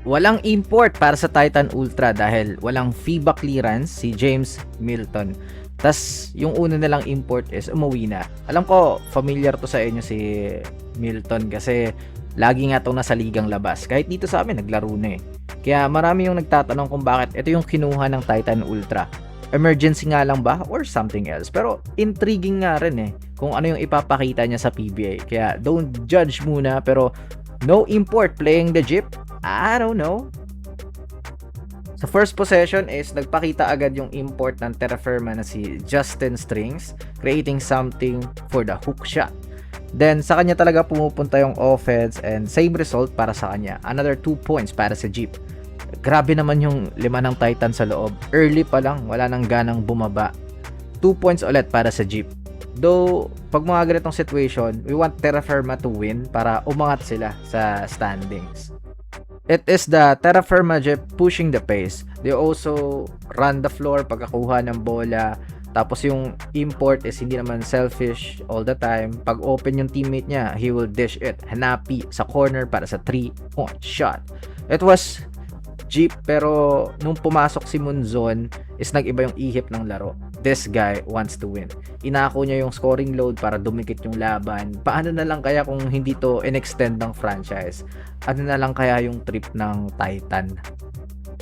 Walang import para sa Titan Ultra dahil walang FIBA clearance si James Milton. Tas yung una nilang import is umuwi na. Alam ko, familiar to sa inyo si Milton kasi lagi nga itong nasa ligang labas. Kahit dito sa amin, naglaro na eh. Kaya marami yung nagtatanong kung bakit ito yung kinuha ng Titan Ultra. Emergency nga lang ba or something else? Pero intriguing nga rin eh kung ano yung ipapakita niya sa PBA. Kaya don't judge muna, pero no import playing the Jeep? I don't know. Sa first possession is nagpakita agad yung import ng Terra Firma na si Justin Strings, creating something for the hook shot. Then sa kanya talaga pumupunta yung offense and same result para sa kanya. Another 2 points para sa Jeep. Grabe naman yung 5 ng Titan sa loob. Early pa lang, wala nang ganang bumaba. 2 points ulit para sa Jeep. Though, pag mga ganitong situation, we want Terra Firma to win para umangat sila sa standings. It is the Terra Firma Jeep pushing the pace. They also run the floor pagkakuha ng bola. Tapos yung import is hindi naman selfish all the time. Pag open yung teammate niya, he will dish it. Hanapi sa corner para sa 3-point shot. It was Jeep, pero nung pumasok si Munzon is nag-iba yung ihip ng laro. This guy wants to win. Inako niya yung scoring load para dumikit yung laban. Paano na lang kaya kung hindi to in-extend ng franchise? Ano na lang kaya yung trip ng Titan?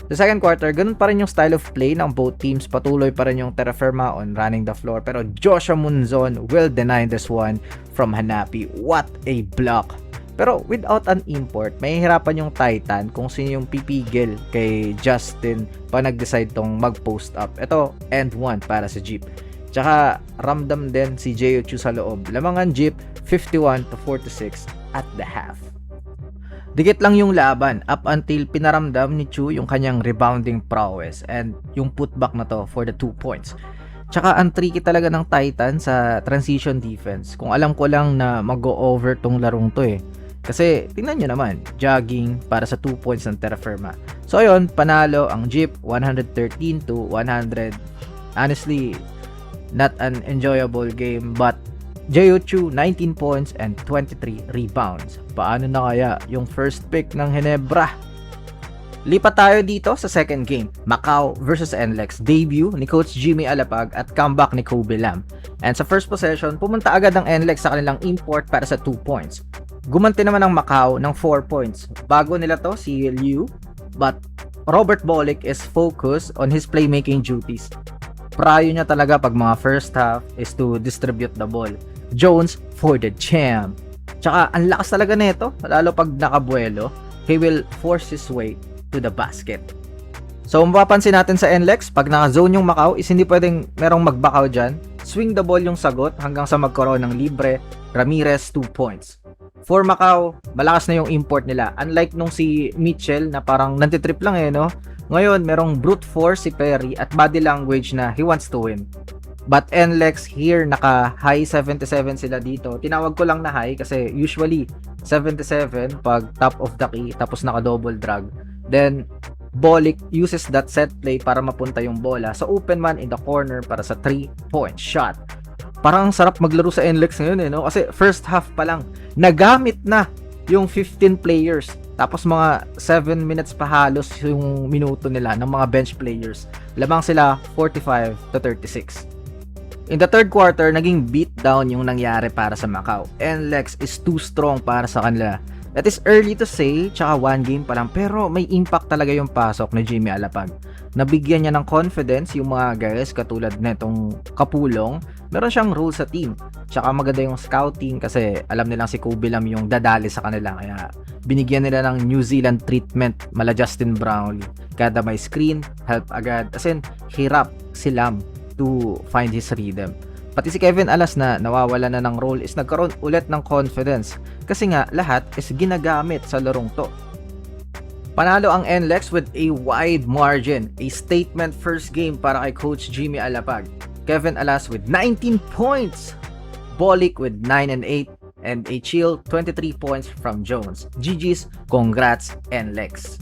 Sa second quarter, ganun pa rin yung style of play ng both teams. Patuloy pa rin yung Terra Firma on running the floor. Pero Joshua Munzon will deny this one from Hanapi. What a block! Pero without an import, mahihirapan yung Titan kung sino yung pipigil kay Justin pa nag-decide tong mag-post up. Ito, end 1 para sa Jeep. Tsaka ramdam din si Jeyo Chu sa loob. Lamangan Jeep 51-46 at the half. Dikit lang yung laban up until pinaramdam ni Chu yung kanyang rebounding prowess and yung putback na to for the 2 points. Tsaka ang tricky talaga ng Titan sa transition defense. Kung alam ko lang na mag-go-over tong larong to eh. Kasi tingnan nyo naman, jogging para sa 2 points ng Terra Firma. So ayun, panalo ang Jeep 113-100. Honestly, not an enjoyable game, but Jeyo Chu 19 points and 23 rebounds. Paano na kaya yung first pick ng Ginebra? Lipat tayo dito sa second game, Macau versus NLEX. Debut ni Coach Jimmy Alapag at comeback ni Kobe Lam. And sa first possession, pumunta agad ang NLEX sa kanilang import para sa 2 points. Gumanti naman ang Macau ng 4 points. Bago nila to si Liu, but Robert Bolick is focused on his playmaking duties. Prayo niya talaga pag mga first half is to distribute the ball. Jones for the champ. Tsaka ang lakas talaga nito, lalo pag nakabuelo, he will force his way to the basket. So mapapansin natin sa NLEX, pag naka-zone yung Macau is hindi pwedeng merong magbakaw dyan. Swing the ball yung sagot hanggang sa magkaroon ng libre. Ramirez 2 points. For Macau, malakas na yung import nila. Unlike nung si Mitchell na parang nantitrip lang eh, no? Ngayon, merong brute force si Perry at body language na he wants to win. But NLEX here, naka-high 77 sila dito. Tinawag ko lang na high kasi usually 77 pag top of the key tapos naka-double drag. Then, Bolick uses that set play para mapunta yung bola sa open man in the corner para sa 3-point shot. Parang sarap maglaro sa NLEX ngayon eh, no? Kasi first half pa lang, nagamit na yung 15 players. Tapos mga 7 minutes pa halos yung minuto nila ng mga bench players. Lamang sila 45-36. In the third quarter, naging beatdown yung nangyari para sa Macau. NLEX is too strong para sa kanila. That is early to say, tsaka 1 game pa lang, pero may impact talaga yung pasok ni Jimmy Alapag. Nabigyan niya ng confidence yung mga guys katulad netong Kapulong. Meron siyang role sa team. Tsaka maganda yung scouting kasi alam nilang si Kobe Lam yung dadali sa kanila. Kaya binigyan nila ng New Zealand treatment mala Justin Brownlee. Kada may screen, help agad. As in, hirap si Lam to find his rhythm. Pati si Kevin Alas na nawawala na ng role is nagkaroon ulit ng confidence kasi nga lahat is ginagamit sa larong to. Panalo ang NLEX with a wide margin, a statement first game para kay Coach Jimmy Alapag. Kevin Alas with 19 points, Bolick with 9 and 8, and a chill 23 points from Jones. GG's, congrats NLEX.